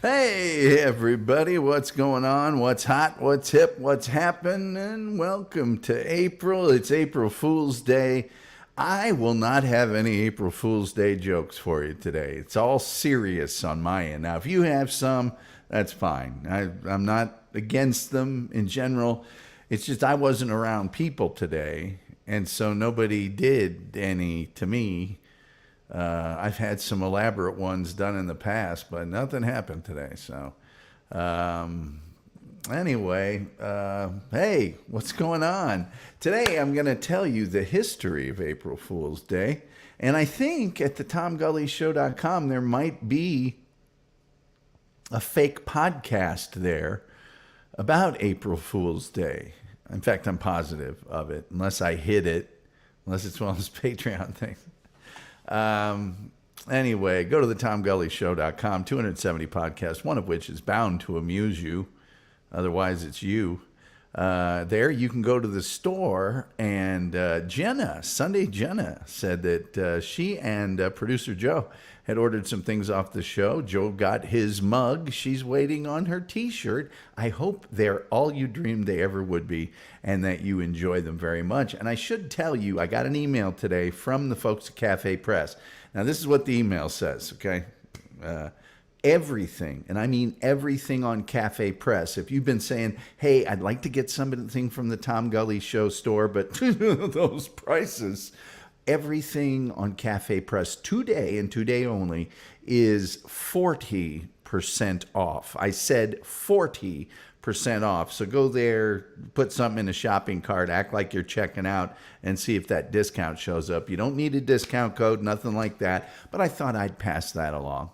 Hey, everybody, what's going on? What's hot? What's hip? What's happening? Welcome to April. It's April Fool's Day. I will not have any April Fool's Day jokes for you today. It's all serious on my end. Now, if you have some, that's fine. I'm not against them in general. It's just I wasn't around people today, and so nobody did any to me. I've had some elaborate ones done in the past, but nothing happened today. So, um, anyway, hey, what's going on? Today I'm going to tell you the history of April Fool's Day. And I think at the TomGullyShow.com there might be a fake podcast there about April Fool's Day. In fact, I'm positive of it, unless I hid it, unless it's one of those Patreon things. Anyway, go to the TomGullyShow.com, 270 podcasts, one of which is bound to amuse you. Otherwise, it's you. There, you can go to the store, and Sunday Jenna, said that she and producer Joe had ordered some things off the show. Joe got his mug. She's waiting on her T-shirt. I hope they're all you dreamed they ever would be, and that you enjoy them very much. And I should tell you, I got an email today from the folks at Cafe Press. Now, this is what the email says, okay? Everything, and I mean everything on Cafe Press. If you've been saying, hey, I'd like to get something from the Tom Gully Show store, but those prices, everything on Cafe Press today and today only is 40% off. I said 40% off. So go there, put something in a shopping cart, act like you're checking out, and see if that discount shows up. You don't need a discount code, nothing like that, but I thought I'd pass that along.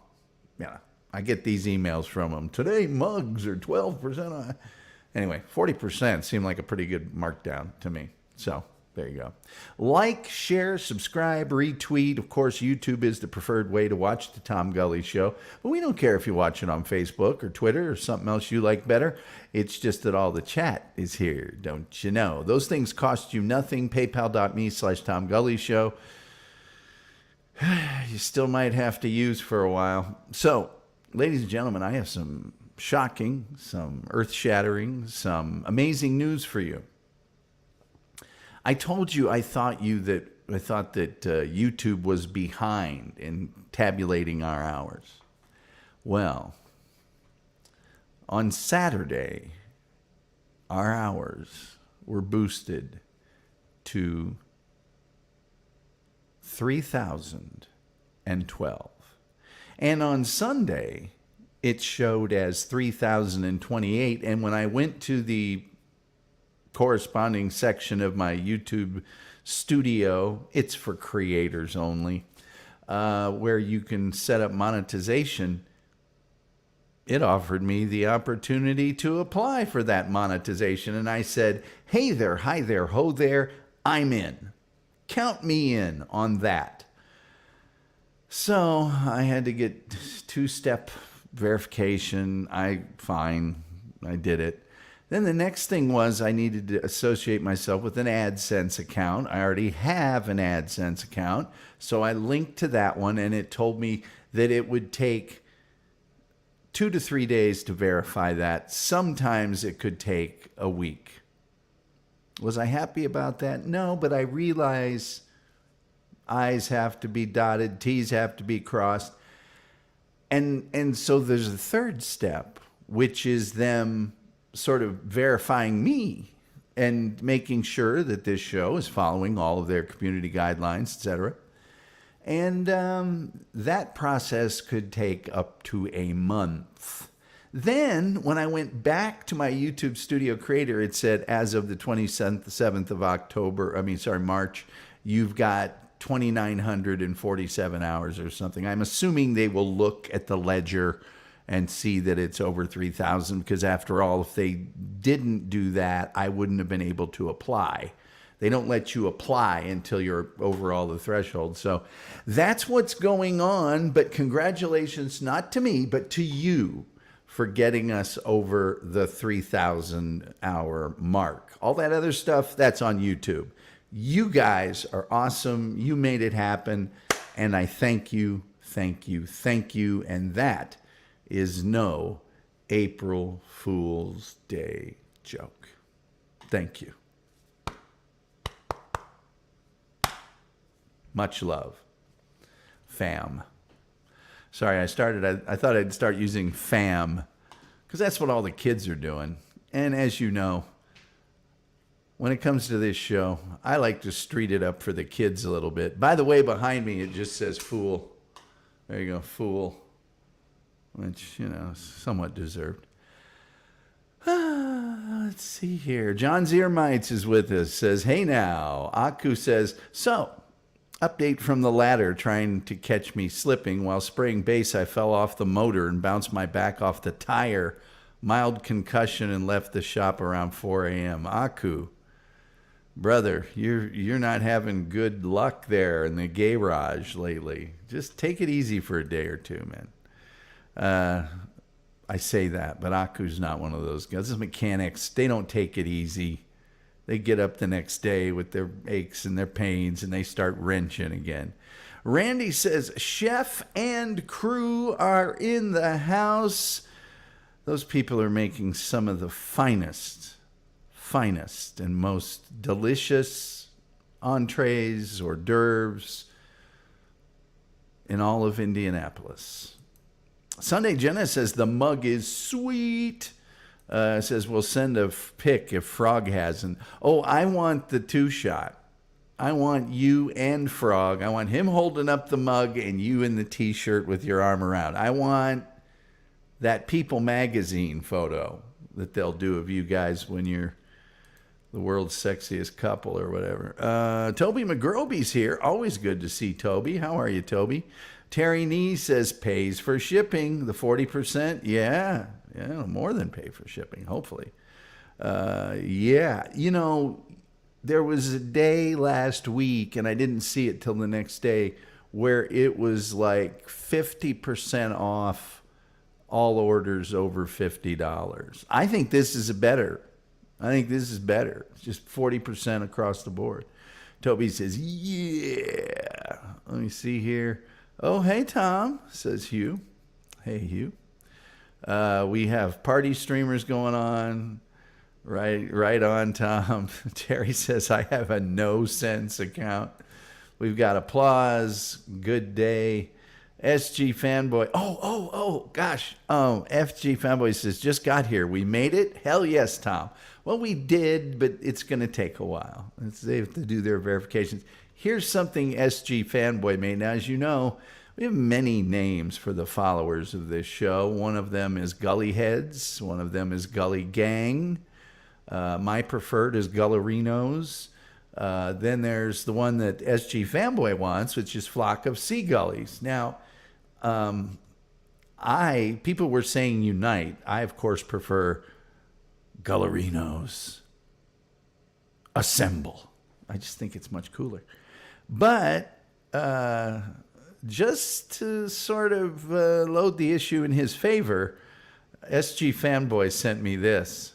Yeah. I get these emails from them. Today, mugs are 12% off. Anyway, 40% seemed like a pretty good markdown to me. So there you go. Like, share, subscribe, retweet. Of course, YouTube is the preferred way to watch the Tom Gully Show. But we don't care if you watch it on Facebook or Twitter or something else you like better. It's just that all the chat is here, don't you know? Those things cost you nothing. PayPal.me/Tom Gully Show. You still might have to use for a while. So, ladies and gentlemen, I have some shocking, some earth-shattering, some amazing news for you. I told you I thought that YouTube was behind in tabulating our hours. Well, on Saturday, our hours were boosted to 3,012. And on Sunday, it showed as 3,028. And when I went to the corresponding section of my YouTube studio, it's for creators only, where you can set up monetization, it offered me the opportunity to apply for that monetization. And I said, hey there, hi there, ho there, I'm in. Count me in on that. So I had to get two-step verification. I did it. Then the next thing was I needed to associate myself with an AdSense account. I already have an AdSense account. So I linked to that one, and it told me that it would take 2 to 3 days to verify that. Sometimes it could take a week. Was I happy about that? No, but I realize I's have to be dotted, T's have to be crossed. And so there's a third step, which is them sort of verifying me and making sure that this show is following all of their community guidelines, etc. And that process could take up to a month. Then, when I went back to my YouTube Studio Creator, it said, as of the 27th of March, you've got 2,947 hours or something. I'm assuming they will look at the ledger and see that it's over 3,000, because after all, if they didn't do that, I wouldn't have been able to apply. They don't let you apply until you're over all the threshold. So that's what's going on. But congratulations, not to me, but to you, for getting us over the 3,000 hour mark. All that other stuff, that's on YouTube. You guys are awesome. You made it happen. And I thank you, thank you, thank you. And that is no April Fool's Day joke. Thank you. Much love. Fam. Sorry, I thought I'd start using fam because that's what all the kids are doing. And as you know, when it comes to this show, I like to street it up for the kids a little bit. By the way, behind me, it just says fool. There you go, fool. Which, is somewhat deserved. Let's see here. John Ziermites is with us. Says, hey now. Aku says, so, update from the ladder trying to catch me slipping. While spraying base, I fell off the motor and bounced my back off the tire. Mild concussion and left the shop around 4 a.m. Aku, brother, you're not having good luck there in the garage lately. Just take it easy for a day or two, man. I say that, but Aku's not one of those guys. Those mechanics, they don't take it easy. They get up the next day with their aches and their pains, and they start wrenching again. Randy says, chef and crew are in the house. Those people are making some of the finest and most delicious entrees, hors d'oeuvres in all of Indianapolis. Sunday Jenna says the mug is sweet. Says we'll send a pic if Frog hasn't. Oh, I want the 2-shot. I want you and Frog. I want him holding up the mug and you in the T-shirt with your arm around. I want that People magazine photo that they'll do of you guys when you're the world's sexiest couple or whatever. Toby McGroby's here. Always good to see Toby. How are you, Toby? Terry Nee says pays for shipping. The 40%. Yeah, more than pay for shipping, hopefully. Yeah, there was a day last week, and I didn't see it till the next day, where it was like 50% off all orders over $50. I think this is better. It's just 40% across the board. Toby says, yeah. Let me see here. Oh, hey, Tom, says Hugh. Hey, Hugh. We have party streamers going on. Right on, Tom. Terry says, I have a no-sense account. We've got applause. Good day. SG Fanboy. Gosh. FG Fanboy says, just got here. We made it? Hell yes, Tom. Well, we did, but it's going to take a while. They have to do their verifications. Here's something SG Fanboy made. Now, as you know, we have many names for the followers of this show. One of them is Gully Heads. One of them is Gully Gang. My preferred is Gullerinos. Then there's the one that SG Fanboy wants, which is Flock of Seagullies. Now, people were saying unite. I, of course, prefer Gullerinos. Assemble. I just think it's much cooler. But just to sort of load the issue in his favor, SG Fanboy sent me this.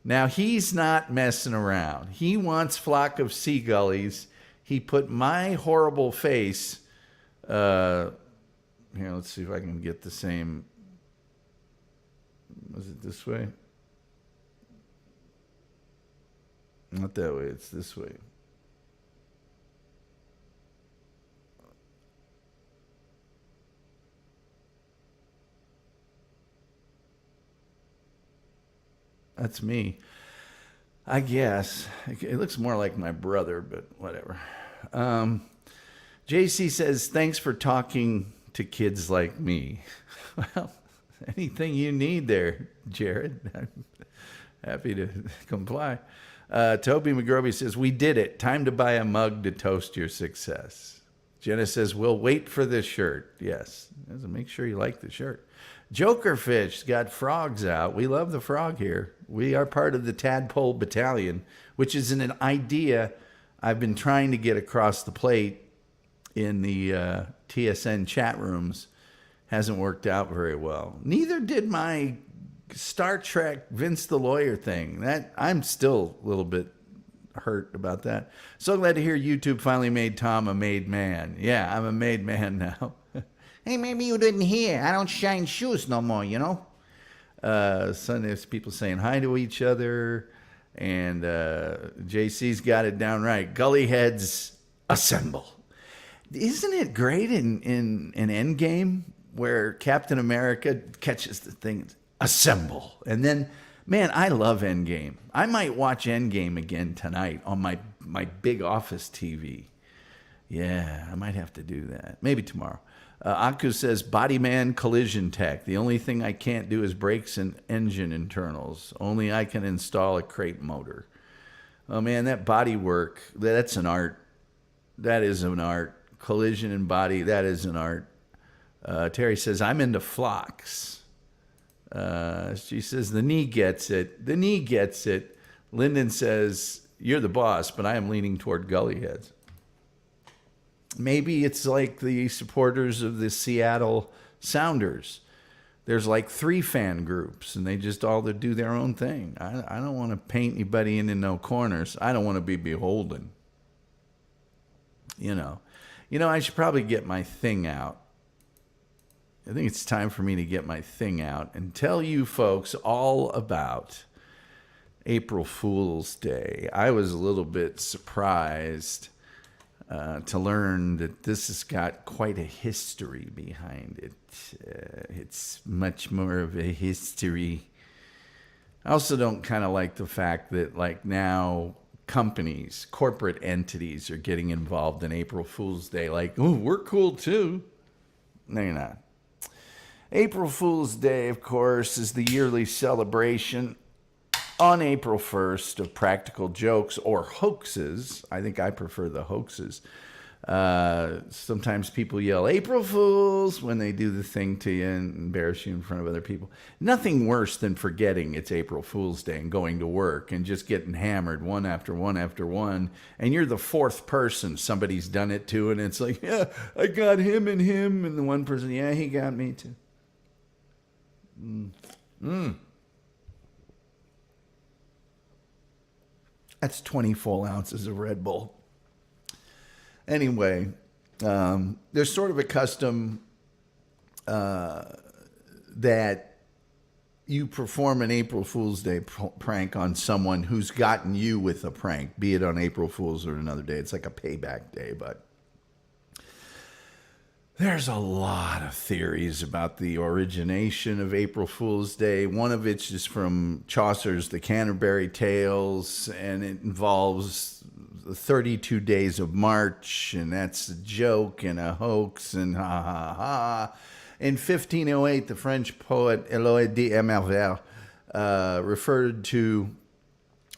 Now, he's not messing around. He wants Flock of Seagullies. He put my horrible face. Here, let's see if I can get the same. Was it this way? Not that way. It's this way. That's me. I guess. It looks more like my brother, but whatever. JC says, thanks for talking to kids like me. Well, anything you need there, Jared. I'm happy to comply. Toby McGroby says, we did it. Time to buy a mug to toast your success. Jenna says, we'll wait for this shirt. Yes. Make sure you like the shirt. Jokerfish's got frogs out. We love the frog here. We are part of the Tadpole Battalion, which is an idea I've been trying to get across the plate in the TSN chat rooms. Hasn't worked out very well. Neither did my Star Trek Vince the Lawyer thing. That I'm still a little bit hurt about that. So glad to hear YouTube finally made Tom a made man. Yeah, I'm a made man now. Hey, maybe you didn't hear. I don't shine shoes no more, you know? So there's people saying hi to each other. And JC's got it down right. Gully heads assemble. Isn't it great in Endgame where Captain America catches the thing, assemble, and then, man, I love Endgame. I might watch Endgame again tonight on my big office TV. Yeah, I might have to do that. Maybe tomorrow. Aku says, body man collision tech. The only thing I can't do is brakes and engine internals. Only I can install a crate motor. Oh, man, that body work, that's an art. That is an art. Collision and body, that is an art. Terry says, I'm into flocks. She says, the knee gets it. The knee gets it. Lyndon says, you're the boss, but I am leaning toward gully heads. Maybe it's like the supporters of the Seattle Sounders. There's like 3 fan groups, and they just all do their own thing. I don't want to paint anybody into no corners. I don't want to be beholden. You know, I should probably get my thing out. I think it's time for me to get my thing out and tell you folks all about April Fool's Day. I was a little bit surprised to learn that this has got quite a history behind it. It's much more of a history. I also don't kind of like the fact that, like, now companies, corporate entities are getting involved in April Fool's Day. Like, oh, we're cool too. No, you're not. April Fool's Day, of course, is the yearly celebration on April 1st of practical jokes or hoaxes. I think I prefer the hoaxes. Sometimes people yell April Fools when they do the thing to you and embarrass you in front of other people. Nothing worse than forgetting it's April Fool's Day and going to work and just getting hammered one after one after one. And you're the 4th person somebody's done it to. And it's like, yeah, I got him. And the one person, yeah, he got me too. That's 20 full ounces of Red Bull. Anyway, there's sort of a custom that you perform an April Fool's Day prank on someone who's gotten you with a prank, be it on April Fool's or another day. It's like a payback day, but there's a lot of theories about the origination of April Fool's Day. One of which is from Chaucer's The Canterbury Tales, and it involves the 32 days of March, and that's a joke and a hoax, and ha ha ha. In 1508, the French poet Eloy de Emervel referred to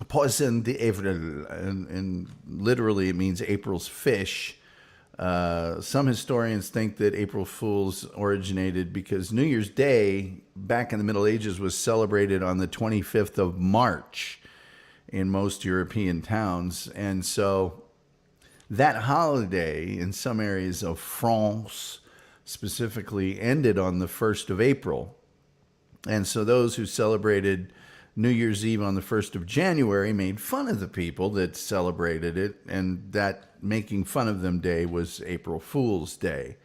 poisson d'Avril, and literally it means April's fish. Some historians think that April Fools originated because New Year's Day back in the Middle Ages was celebrated on the 25th of March in most European towns. And so that holiday in some areas of France specifically ended on the 1st of April. And so those who celebrated New Year's Eve on the 1st of January made fun of the people that celebrated it, and that making fun of them day was April Fool's Day.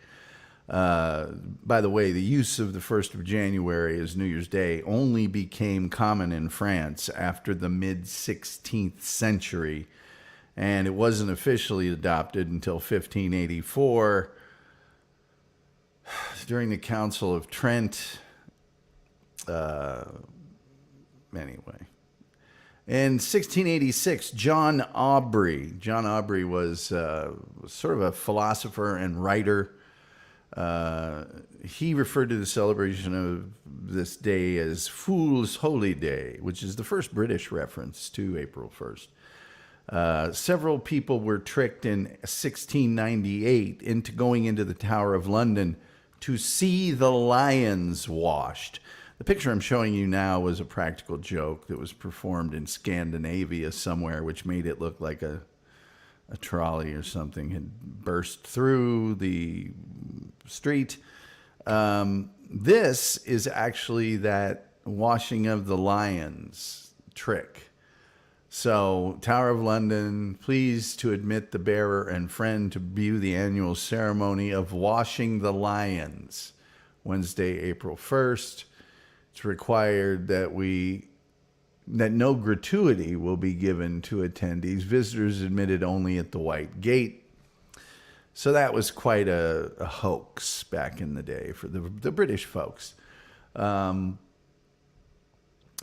By the way, the use of the 1st of January as New Year's Day only became common in France after the mid-16th century, and it wasn't officially adopted until 1584 during the Council of Trent. Anyway, in 1686, John Aubrey was sort of a philosopher and writer. He referred to the celebration of this day as Fool's Holy Day, which is the first British reference to April 1st. Several people were tricked in 1698 into going into the Tower of London to see the lions washed. The picture I'm showing you now was a practical joke that was performed in Scandinavia somewhere, which made it look like a trolley or something had burst through the street. This is actually that washing of the lions trick. So, Tower of London, pleased to admit the bearer and friend to view the annual ceremony of washing the lions, Wednesday, April 1st. It's required that no gratuity will be given to attendees. Visitors admitted only at the White Gate. So that was quite a hoax back in the day for the British folks.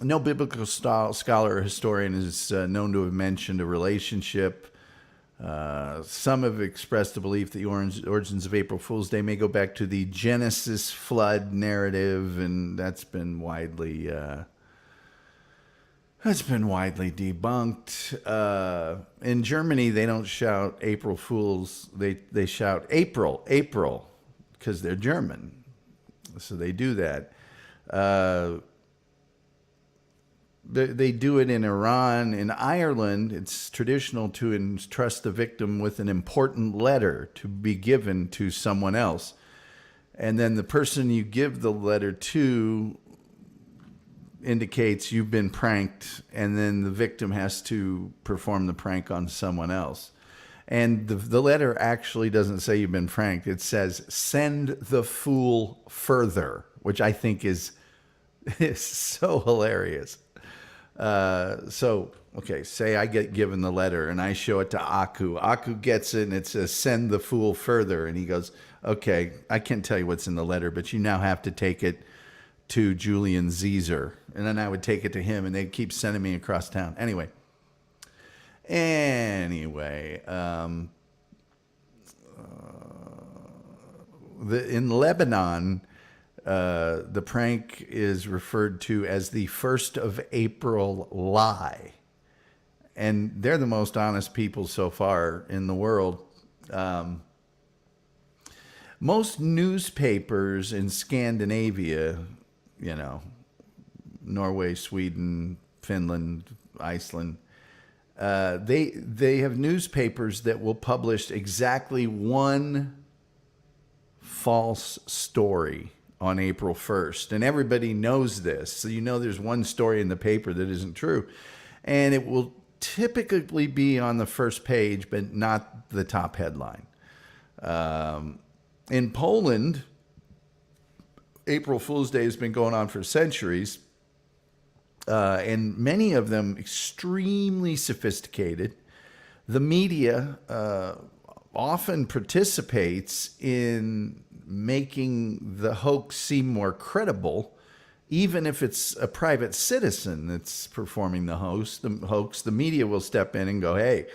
No biblical scholar or historian is known to have mentioned a relationship. Some have expressed the belief that the origins of April Fool's Day may go back to the Genesis flood narrative, and that's been widely debunked. In Germany, they don't shout April Fools; they shout April, April, because they're German, so they do that. They do it in Iran. In Ireland, it's traditional to entrust the victim with an important letter to be given to someone else. And then the person you give the letter to indicates you've been pranked, and then the victim has to perform the prank on someone else. And the letter actually doesn't say you've been pranked. It says, send the fool further, which I think is so hilarious. Say I get given the letter and I show it to Aku. Aku gets it and it says, send the fool further. And he goes, okay, I can't tell you what's in the letter, but you now have to take it to Julian Caesar. And then I would take it to him and they'd keep sending me across town. Anyway, in Lebanon, the prank is referred to as the 1st of April lie. And they're the most honest people so far in the world. Most newspapers in Scandinavia, Norway, Sweden, Finland, Iceland, they have newspapers that will publish exactly one false story on April 1st. And everybody knows this. So there's one story in the paper that isn't true. And it will typically be on the first page, but not the top headline. In Poland, April Fool's Day has been going on for centuries. And many of them extremely sophisticated. The media often participates in making the hoax seem more credible, even if it's a private citizen that's performing the hoax. The media will step in and go, hey,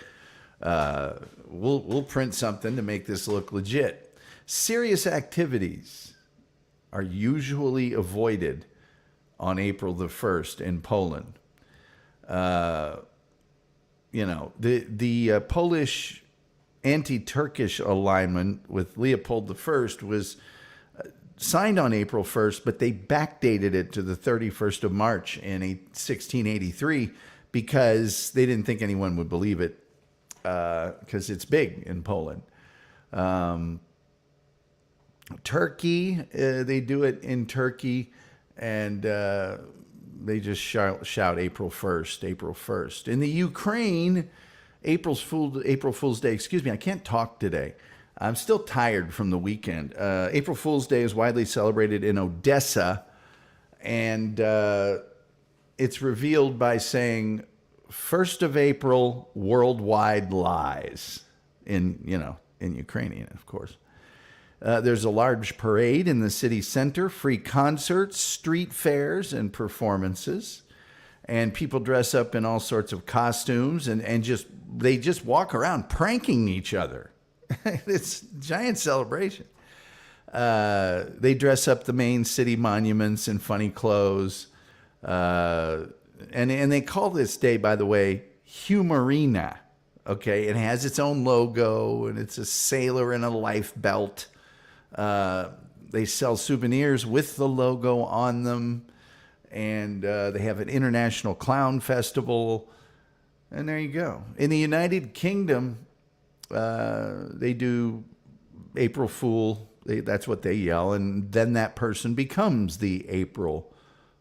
we'll print something to make this look legit. Serious activities are usually avoided on April the 1st in Poland. The Polish anti-Turkish alignment with Leopold I was signed on April 1st, but they backdated it to the 31st of March in 1683 because they didn't think anyone would believe it, because it's big in Poland. Turkey, they do it in Turkey, and they just shout April 1st, April 1st. In the Ukraine, April Fool's Day, excuse me, I can't talk today. I'm still tired from the weekend. April Fool's Day is widely celebrated in Odessa, and it's revealed by saying 1st of April, worldwide lies in Ukrainian, of course. There's a large parade in the city center, free concerts, street fairs, and performances. And people dress up in all sorts of costumes and they just walk around pranking each other. It's a giant celebration. They dress up the main city monuments in funny clothes. And they call this day, by the way, Humorina. Okay, it has its own logo, and it's a sailor in a life belt. They sell souvenirs with the logo on them. And they have an international clown festival. And there you go. In the United Kingdom, they do April Fool. That's what they yell. And then that person becomes the April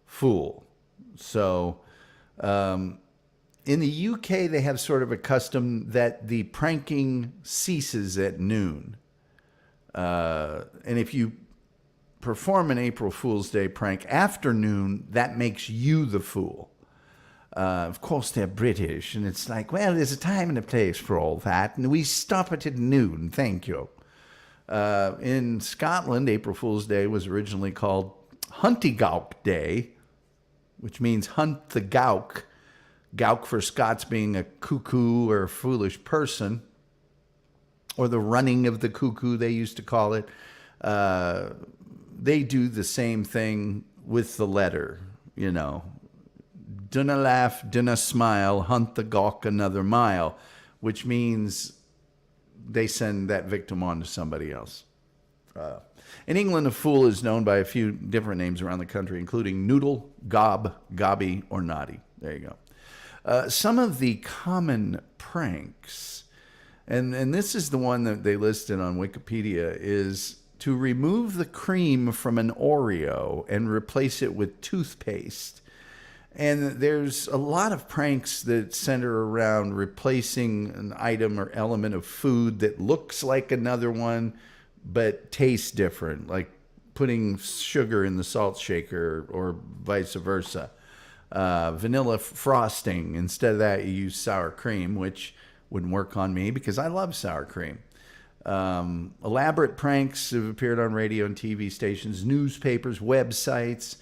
Fool. So In the UK, they have sort of a custom that the pranking ceases at noon. And if you perform an April Fool's Day prank after noon, that makes you the fool. Of course, they're British, and it's like, well, there's a time and a place for all that, and we stop it at noon, thank you. In Scotland, April Fool's Day was originally called Huntigauk Day, which means hunt the gauk. Gauk for Scots being a cuckoo or a foolish person, or the running of the cuckoo, they used to call it. They do the same thing with the letter, you know. Dinna laugh, dinna smile, hunt the gawk another mile, which means they send that victim on to somebody else. In England, a fool is known by a few different names around the country, including noodle, gob, gobby, or naughty. There you go. Some of the common pranks, and this is the one that they listed on Wikipedia, is to remove the cream from an Oreo and replace it with toothpaste. And there's a lot of pranks that center around replacing an item or element of food that looks like another one but tastes different, like putting sugar in the salt shaker or vice versa. Vanilla frosting. Instead of that, you use sour cream, which wouldn't work on me because I love sour cream. Elaborate pranks have appeared on radio and TV stations, newspapers, websites.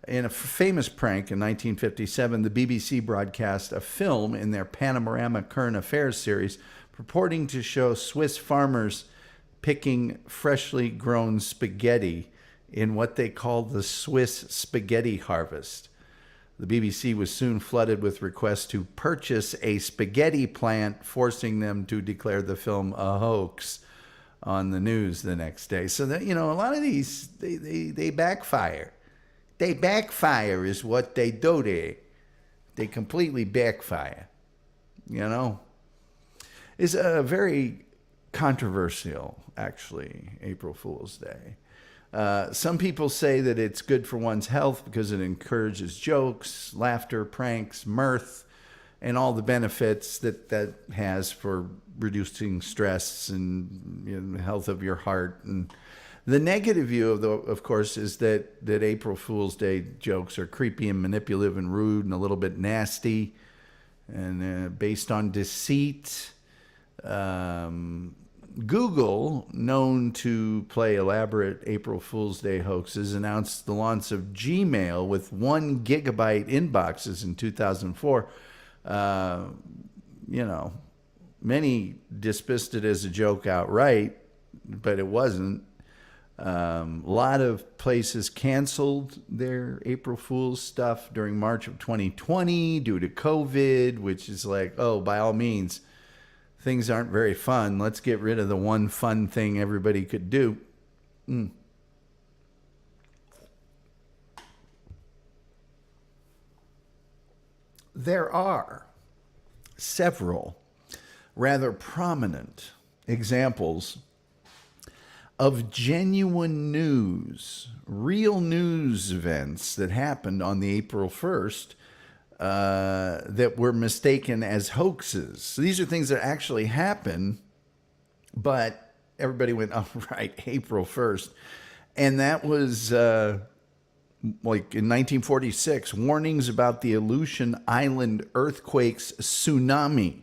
In a famous prank in 1957, the BBC broadcast a film in their Panorama Current Affairs series purporting to show Swiss farmers picking freshly grown spaghetti in what they called the Swiss spaghetti harvest. The BBC was soon flooded with requests to purchase a spaghetti plant, forcing them to declare the film a hoax on the news the next day. So that, you know, a lot of these, they backfire. They backfire is what they do there. They completely backfire. You know? It's a very controversial, actually, April Fool's Day. Some people say that it's good for one's health because it encourages jokes, laughter, pranks, mirth, and all the benefits that has for reducing stress and, you know, health of your heart. And the negative view, of course, is that April Fool's Day jokes are creepy and manipulative and rude and a little bit nasty and based on deceit. Google, known to play elaborate April Fool's Day hoaxes, announced the launch of Gmail with 1 gigabyte inboxes in 2004. You know, many dismissed it as a joke outright, but it wasn't. A lot of places canceled their April Fool's stuff during March of 2020 due to COVID, which is like, oh, by all means, things aren't very fun. Let's get rid of the one fun thing everybody could do. There are several rather prominent examples of genuine news, real news events that happened on the April 1st that were mistaken as hoaxes. So these are things that actually happened, but everybody went, oh, right, April 1st. And that was like in 1946, warnings about the Aleutian Island earthquake's tsunami.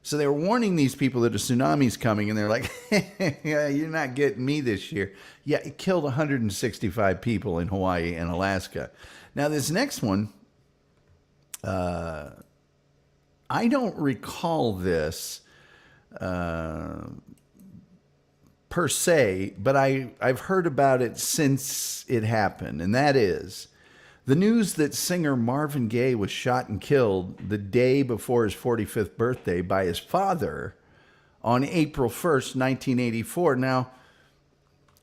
So they were warning these people that a tsunami's coming, and they're like, yeah, you're not getting me this year. Yeah, it killed 165 people in Hawaii and Alaska. Now, this next one, I don't recall this per se, but I've heard about it since it happened, and that is the news that singer Marvin Gaye was shot and killed the day before his 45th birthday by his father on April 1st, 1984. Now,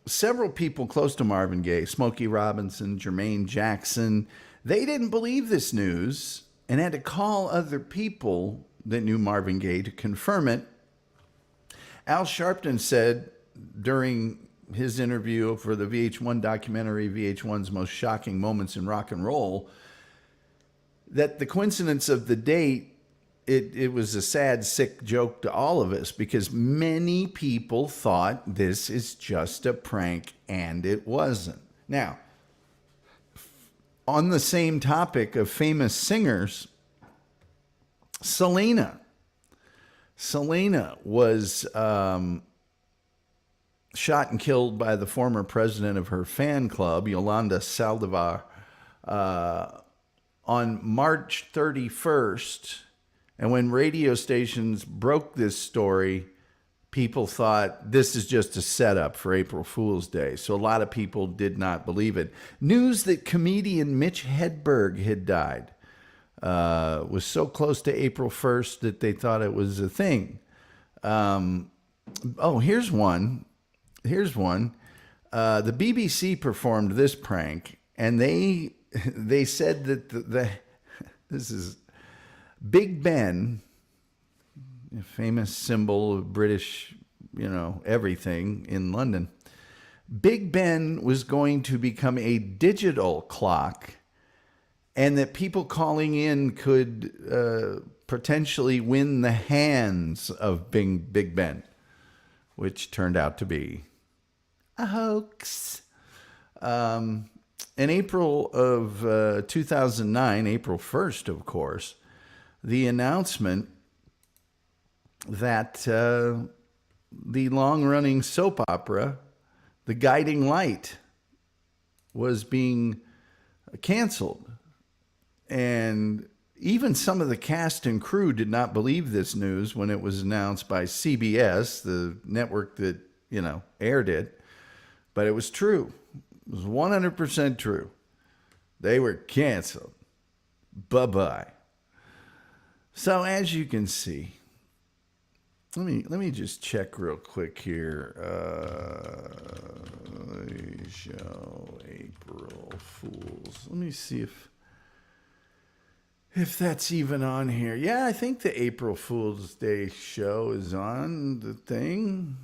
several people close to Marvin Gaye, Smokey Robinson, Jermaine Jackson, they didn't believe this news and had to call other people that knew Marvin Gaye to confirm it. Al Sharpton said during his interview for the VH1 documentary, VH1's Most Shocking Moments in Rock and Roll, that the coincidence of the date it was a sad, sick joke to all of us because many people thought this is just a prank, and it wasn't. Now, on the same topic of famous singers, Selena was shot and killed by the former president of her fan club, Yolanda Saldivar, on March 31st. And when radio stations broke this story, people thought this is just a setup for April Fool's Day. So a lot of people did not believe it. News that comedian Mitch Hedberg had died was so close to April 1st that they thought it was a thing. Here's one. The BBC performed this prank, and they said that this is Big Ben, a famous symbol of British, everything in London. Big Ben was going to become a digital clock, and that people calling in could potentially win the hands of Big Ben, which turned out to be a hoax. In April of 2009, April 1st, of course, the announcement that the long-running soap opera, The Guiding Light, was being canceled. And even some of the cast and crew did not believe this news when it was announced by CBS, the network that, aired it. But it was true. It was 100% true. They were canceled. Bye-bye. So as you can see, let me just check real quick here. Show April Fools. Let me see if that's even on here. Yeah, I think the April Fool's Day show is on the thing.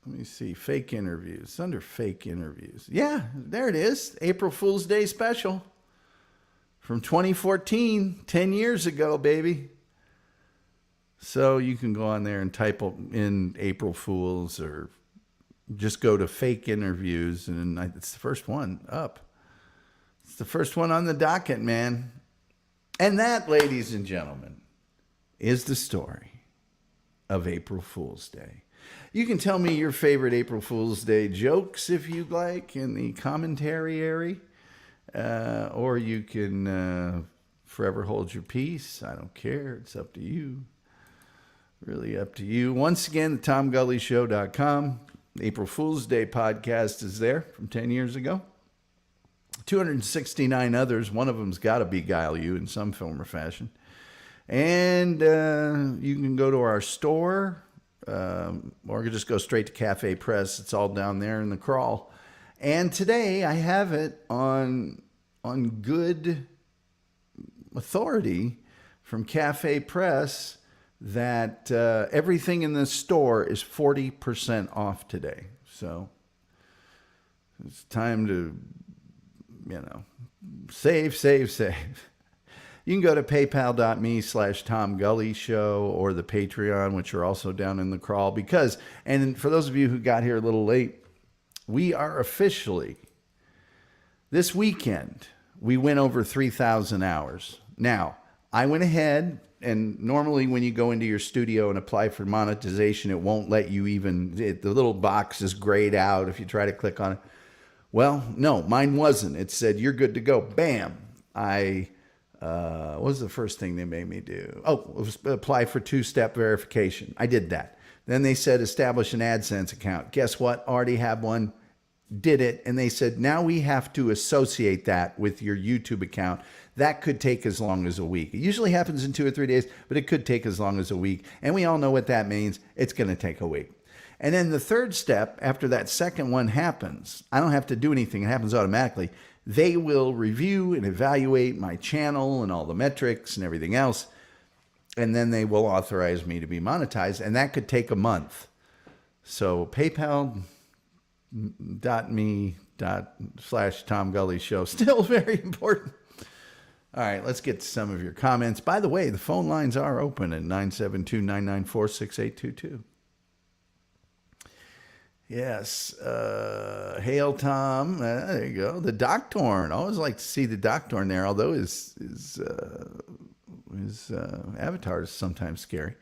Let me see. Fake interviews. It's under fake interviews. Yeah, there it is. April Fool's Day special from 2014, 10 years ago, baby. So you can go on there and type in April Fools, or just go to fake interviews, and it's the first one up. It's the first one on the docket, man. And that, ladies and gentlemen, is the story of April Fool's Day. You can tell me your favorite April Fool's Day jokes if you'd like in the commentary area, or you can forever hold your peace. I don't care. It's up to you. Really up to you. Once again, TomGulleyShow.com. The April Fool's Day podcast is there from 10 years ago. 269 others. One of them's got to beguile you in some form or fashion. And you can go to our store, or just go straight to Cafe Press. It's all down there in the crawl. And today I have it on good authority from Cafe Press that everything in the store is 40% off today. So it's time to, save. You can go to paypal.me/Tom Gully Show, or the Patreon, which are also down in the crawl, because, and for those of you who got here a little late, we are officially, this weekend, we went over 3,000 hours. Now, I went ahead, and normally when you go into your studio and apply for monetization, it won't let you the little box is grayed out if you try to click on it. Well, no, mine wasn't. It said, you're good to go. Bam. What was the first thing they made me do? Oh, it was apply for two-step verification. I did that. Then they said, establish an AdSense account. Guess what? Already have one. Did it. And they said, now we have to associate that with your YouTube account. That could take as long as a week. It usually happens in 2 or 3 days, but it could take as long as a week. And we all know what that means. It's going to take a week. And then the third step, after that second one happens, I don't have to do anything. It happens automatically. They will review and evaluate my channel and all the metrics and everything else. And then they will authorize me to be monetized. And that could take a month. So paypal.me/Tom Gully Show. Still very important. All right, let's get to some of your comments. By the way, the phone lines are open at 972-994-6822. Yes. Hail, Tom. There you go. The Doctorn. I always like to see the Doctorn there, although his avatar is sometimes scary.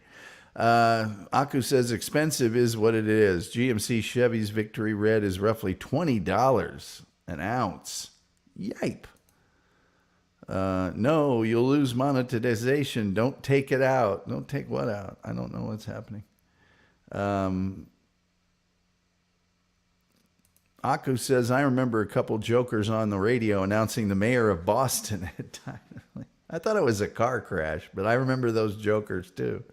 Aku says expensive is what it is. GMC Chevy's Victory Red is roughly $20 an ounce. Yipe. No, you'll lose monetization. Don't take it out. Don't take what out? I don't know what's happening. Aku says, I remember a couple jokers on the radio announcing the mayor of Boston at time. I thought it was a car crash, but I remember those jokers too.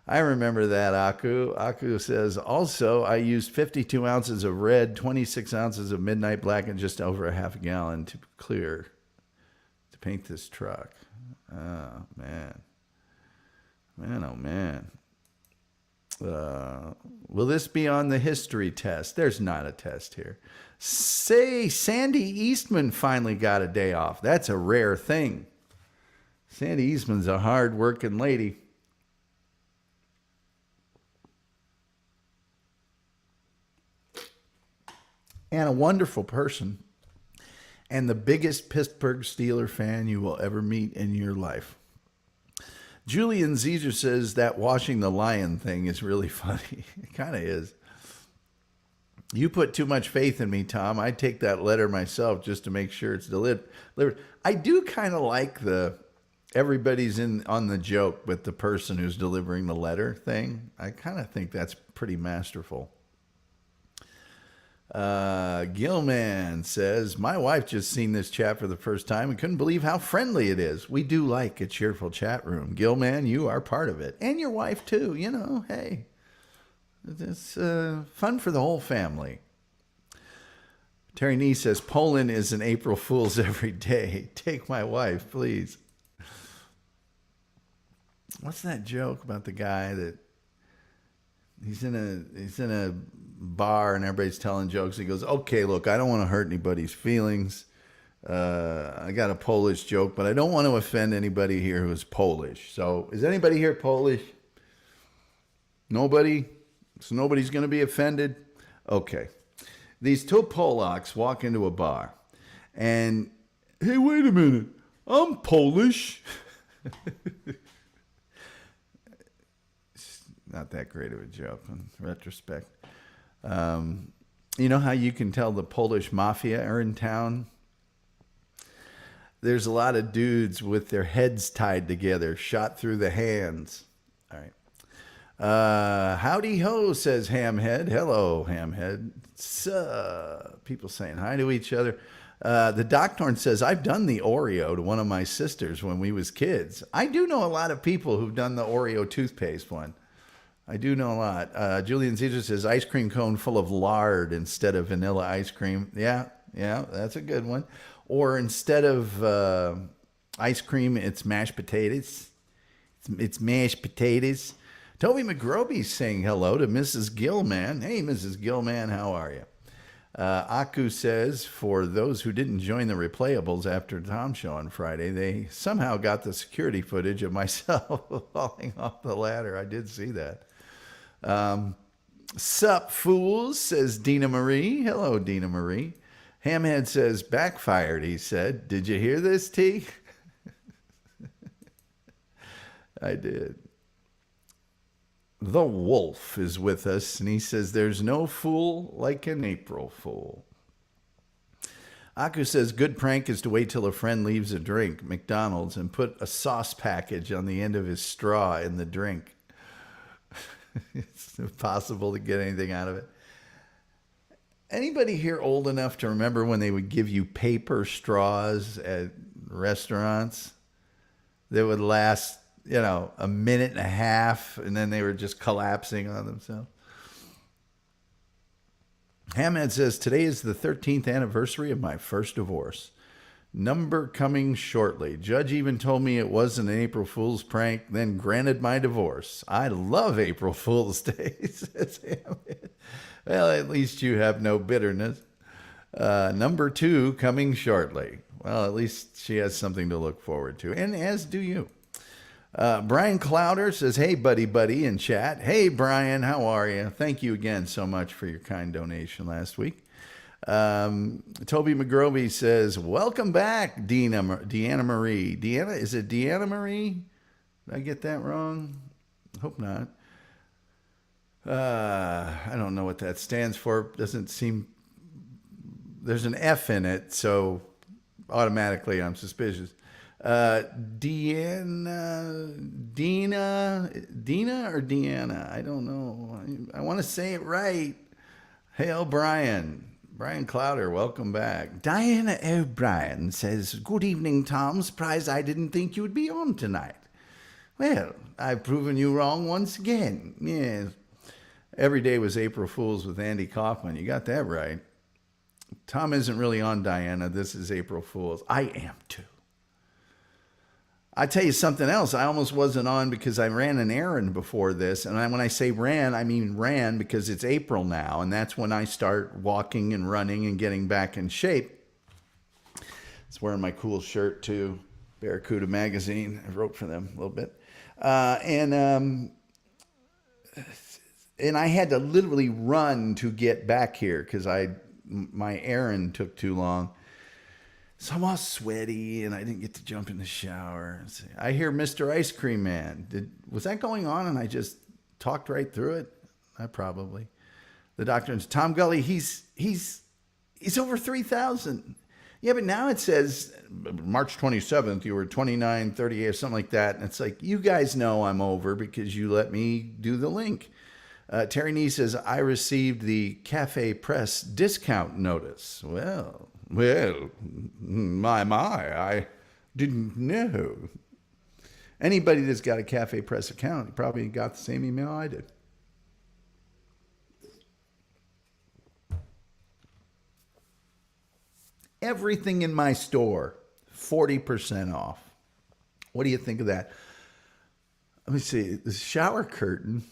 I remember that, Aku. Aku says, also, I used 52 ounces of red, 26 ounces of midnight black, and just over a half a gallon to clear to paint this truck. Oh, man. Man, oh, man. Will this be on the history test? There's not a test here. Say Sandy Eastman finally got a day off. That's a rare thing. Sandy Eastman's a hard-working lady. And a wonderful person. And the biggest Pittsburgh Steeler fan you will ever meet in your life. Julian Zezer says that washing the lion thing is really funny. It kind of is. You put too much faith in me, Tom. I'd take that letter myself just to make sure it's delivered. I do kind of like the everybody's in on the joke with the person who's delivering the letter thing. I kind of think that's pretty masterful. Gilman says, my wife just seen this chat for the first time and couldn't believe how friendly it is. We do like a cheerful chat room. Gilman, you are part of it. And your wife too, you know, hey. It's fun for the whole family. Terry Nee says, Poland is an April Fool's every day. Take my wife, please. What's that joke about the guy that he's in a bar and everybody's telling jokes. He goes, okay, look, I don't want to hurt anybody's feelings. I got a Polish joke, but I don't want to offend anybody here who is Polish. So is anybody here Polish? Nobody? So nobody's going to be offended? Okay. These two Polacks walk into a bar and, hey, wait a minute. I'm Polish. It's not that great of a joke in retrospect. You know how you can tell the Polish mafia are in town? There's a lot of dudes with their heads tied together, shot through the hands. All right. Howdy ho, says Hamhead. Hello, Hamhead. People saying hi to each other. The Doctorn says, I've done the Oreo to one of my sisters when we was kids. I do know a lot of people who've done the Oreo toothpaste one. I do know a lot. Julian Caesar says, ice cream cone full of lard instead of vanilla ice cream. Yeah, that's a good one. Or instead of ice cream, it's mashed potatoes. It's mashed potatoes. Toby McGroby's saying hello to Mrs. Gilman. Hey, Mrs. Gilman, how are you? Aku says, for those who didn't join the replayables after Tom's show on Friday, they somehow got the security footage of myself falling off the ladder. I did see that. Sup, fools, says Dina Marie. Hello, Dina Marie. Hamhead says, backfired, he said. Did you hear this, T? I did. The Wolf is with us, and he says, there's no fool like an April Fool. Aku says, good prank is to wait till a friend leaves a drink, McDonald's, and put a sauce package on the end of his straw in the drink. It's impossible to get anything out of it. Anybody here old enough to remember when they would give you paper straws at restaurants that would last, a minute and a half, and then they were just collapsing on themselves? Hamad says, today is the 13th anniversary of my first divorce. Number coming shortly. Judge even told me it wasn't an April Fool's prank, then granted my divorce. I love April Fool's Day, says Hamad. Well, at least you have no bitterness. Number 2 coming shortly. Well, at least she has something to look forward to, and as do you. Brian Clowder says, hey, buddy, in chat. Hey, Brian, how are you? Thank you again so much for your kind donation last week. Toby McGrovey says, welcome back, Deanna Marie. Is it Deanna Marie? Did I get that wrong? Hope not. I don't know what that stands for. Doesn't seem... There's an F in it, so automatically I'm suspicious. Dina or Deanna? I don't know. I want to say it right. Hey, O'Brien. Brian Clowder, welcome back. Diana O'Brien says, good evening, Tom. Surprised I didn't think you would be on tonight. Well, I've proven you wrong once again. Yes. Every day was April Fool's with Andy Kaufman. You got that right. Tom isn't really on, Diana. This is April Fool's. I am too. I tell you something else. I almost wasn't on because I ran an errand before this. And when I say ran, I mean ran because it's April now. And that's when I start walking and running and getting back in shape. It's wearing my cool shirt too. Barracuda Magazine. I wrote for them a little bit. And I had to literally run to get back here because my errand took too long. So I'm all sweaty, and I didn't get to jump in the shower. I hear Mr. Ice Cream Man. Was that going on, and I just talked right through it? I probably. The doctor, Tom Gully, he's over 3,000. Yeah, but now it says March 27th, you were 2938 or something like that. And it's like, you guys know I'm over because you let me do the link. Terry Nee says, I received the Cafe Press discount notice. Well, my, I didn't know. Anybody that's got a Cafe Press account probably got the same email I did. Everything in my store, 40% off. What do you think of that? Let me see. The shower curtain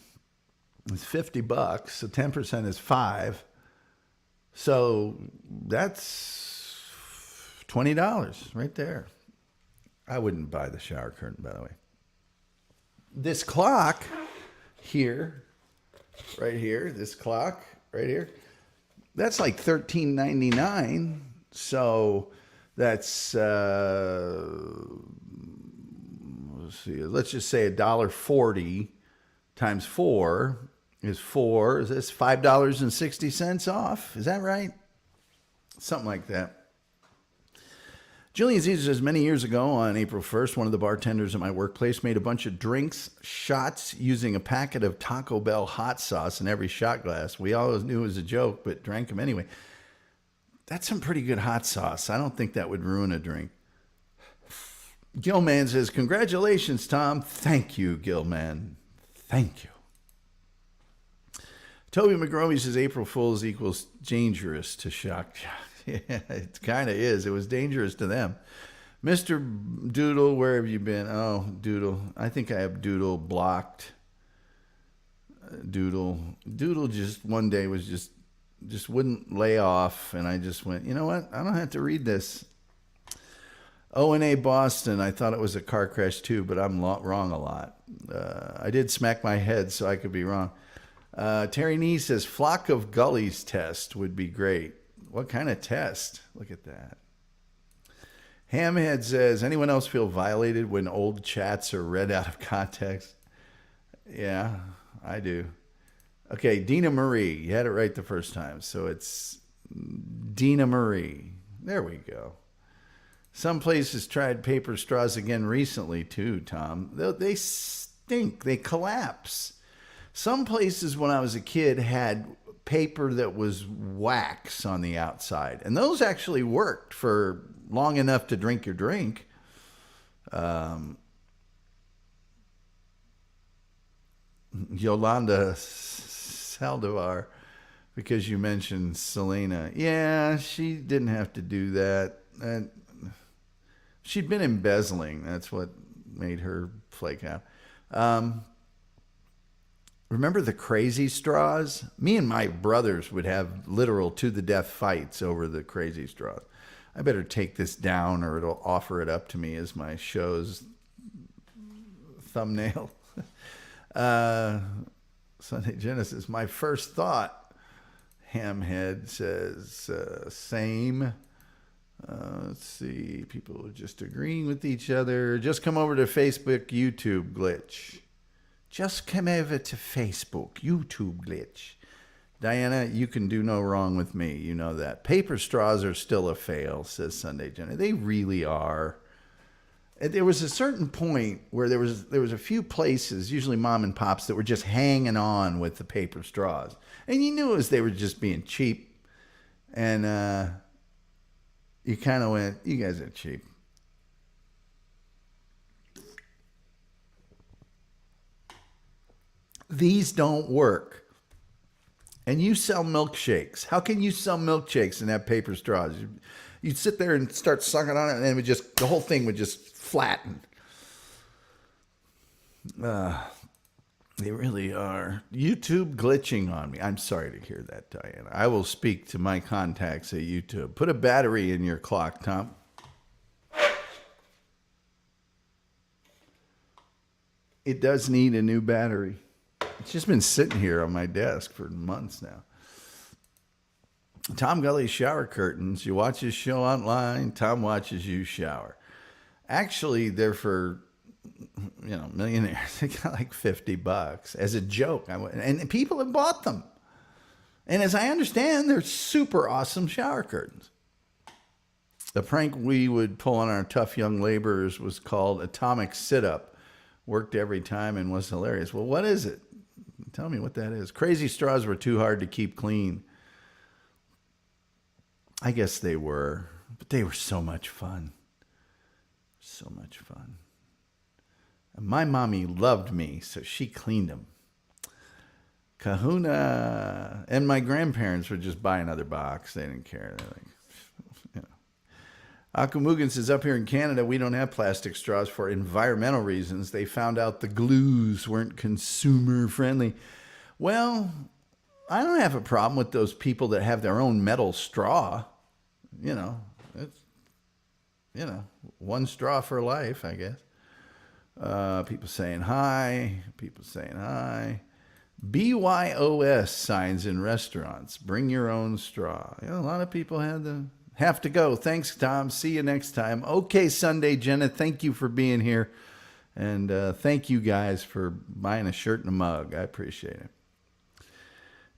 is $50, so 10% is $5. So that's $20 right there. I wouldn't buy the shower curtain, by the way. This clock here, right here, this clock right here, that's like $13.99. So that's let's see, let's just say $1.40 times 4 is 4. Is this $5.60 off? Is that right? Something like that. Jillian Caesar says, many years ago on April 1st, one of the bartenders at my workplace made a bunch of drinks, shots, using a packet of Taco Bell hot sauce in every shot glass. We always knew it was a joke, but drank them anyway. That's some pretty good hot sauce. I don't think that would ruin a drink. Gilman says, congratulations, Tom. Thank you, Gilman. Thank you. Toby McGrovey says, April Fool's equals dangerous to shock. Yeah, it kind of is. It was dangerous to them. Mr. Doodle, where have you been? Oh, Doodle. I think I have Doodle blocked. Doodle just one day was just wouldn't lay off, and I just went, you know what? I don't have to read this. O&A Boston, I thought it was a car crash too, but I'm wrong a lot. I did smack my head, so I could be wrong. Terry Nee says, Flock of Gullies test would be great. What kind of test? Look at that. Hamhead says, anyone else feel violated when old chats are read out of context? Yeah, I do. Okay, Dina Marie. You had it right the first time. So it's Dina Marie. There we go. Some places tried paper straws again recently too, Tom. They stink. They collapse. Some places when I was a kid had paper that was wax on the outside. And those actually worked for long enough to drink your drink. Yolanda Saldivar, because you mentioned Selena. Yeah, she didn't have to do that. And she'd been embezzling. That's what made her flake out. Remember the crazy straws? Me and my brothers would have literal to the death fights over the crazy straws. I better take this down or it'll offer it up to me as my show's thumbnail. Sunday Genesis, my first thought. Hamhead says, same. Let's see. People are just agreeing with each other. Just come over to Facebook, YouTube glitch. Just come over to Facebook, YouTube glitch. Diana, you can do no wrong with me. You know that. Paper straws are still a fail, says Sunday Jenna. They really are. There was a certain point where there was a few places, usually mom and pops, that were just hanging on with the paper straws. And you knew it was they were just being cheap. And you kind of went, you guys are cheap. These don't work. And you sell milkshakes. How can you sell milkshakes and have paper straws? You'd sit there and start sucking on it, and it would just, the whole thing would just flatten. They really are. YouTube glitching on me. I'm sorry to hear that, Diana. I will speak to my contacts at YouTube. Put a battery in your clock, Tom. It does need a new battery. It's just been sitting here on my desk for months now. Tom Gully's shower curtains. You watch his show online. Tom watches you shower. Actually, they're for, millionaires. They got like $50 as a joke. And people have bought them. And as I understand, they're super awesome shower curtains. The prank we would pull on our tough young laborers was called Atomic Sit-Up. Worked every time and was hilarious. Well, what is it? Tell me what that is. Crazy straws were too hard to keep clean. I guess they were, but they were so much fun. So much fun. And my mommy loved me, so she cleaned them. Kahuna. And my grandparents would just buy another box. They didn't care. They're like, Akumugan says, up here in Canada, we don't have plastic straws for environmental reasons. They found out the glues weren't consumer friendly. Well, I don't have a problem with those people that have their own metal straw. It's, one straw for life, I guess. People saying hi. BYOS signs in restaurants. Bring your own straw. A lot of people have to go. Thanks, Tom. See you next time. Okay, Sunday, Jenna, thank you for being here. And thank you guys for buying a shirt and a mug. I appreciate it.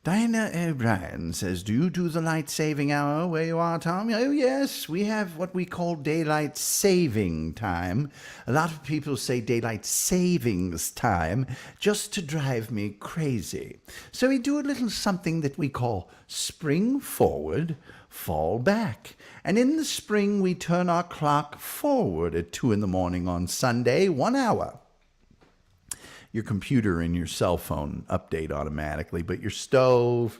Diana O'Brien says, do you do the light saving hour where you are, Tom? Oh, yes. We have what we call daylight saving time. A lot of people say daylight savings time just to drive me crazy. So we do a little something that we call spring forward, fall back. And in the spring, we turn our clock forward at 2 a.m. on Sunday, 1 hour. Your computer and your cell phone update automatically, but your stove,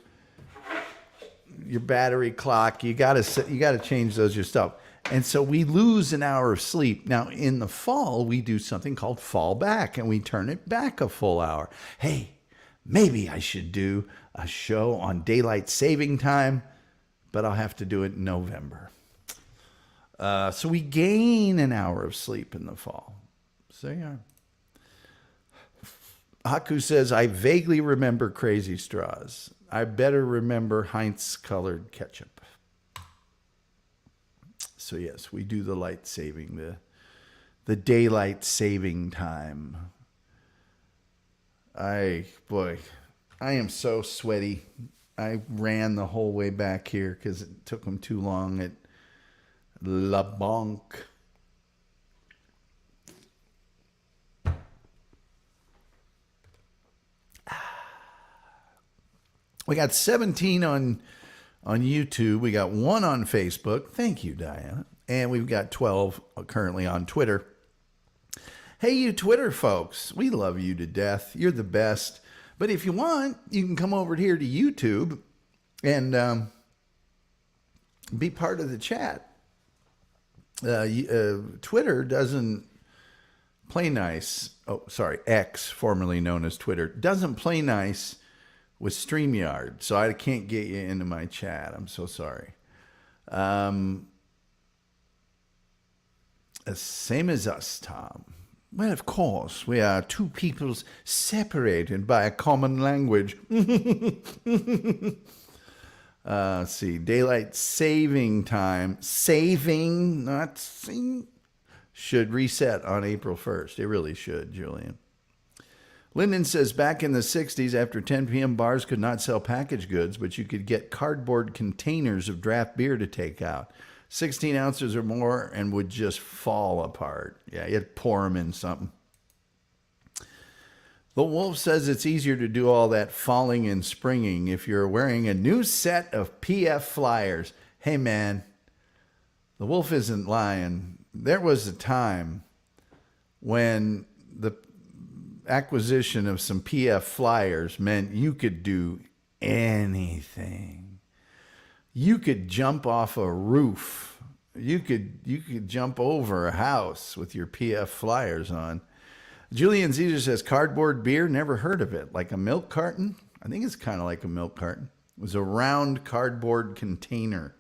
your battery clock, you got to change those yourself. And so we lose an hour of sleep. Now, in the fall, we do something called fall back, and we turn it back a full hour. Hey, maybe I should do a show on daylight saving time, but I'll have to do it in November. So we gain an hour of sleep in the fall. So yeah. Haku says, I vaguely remember Crazy Straws. I better remember Heinz-colored ketchup. So yes, we do the light saving, the daylight saving time. I am so sweaty. I ran the whole way back here because it took them too long at La Banque. We got 17 on YouTube. We got 1 on Facebook. Thank you, Diana. And we've got 12 currently on Twitter. Hey, you Twitter folks. We love you to death. You're the best. But if you want, you can come over here to YouTube and be part of the chat. Twitter doesn't play nice. Oh, sorry. X, formerly known as Twitter, doesn't play nice with StreamYard, so I can't get you into my chat. I'm so sorry. Same as us, Tom. Well, of course, we are two peoples separated by a common language. Let's see. Daylight saving time. Saving, not sing. Should reset on April 1st. It really should, Julian. Lyndon says, back in the 60s, after 10 p.m., bars could not sell packaged goods, but you could get cardboard containers of draft beer to take out. 16 ounces or more and would just fall apart. Yeah, you had to pour them in something. The Wolf says it's easier to do all that falling and springing if you're wearing a new set of PF flyers. Hey, man, the Wolf isn't lying. There was a time when the acquisition of some PF flyers meant you could do anything. You could jump off a roof. You could jump over a house with your PF flyers on. Julian Caesar says, cardboard beer, never heard of it. Like a milk carton? I think it's kind of like a milk carton. It was a round cardboard container.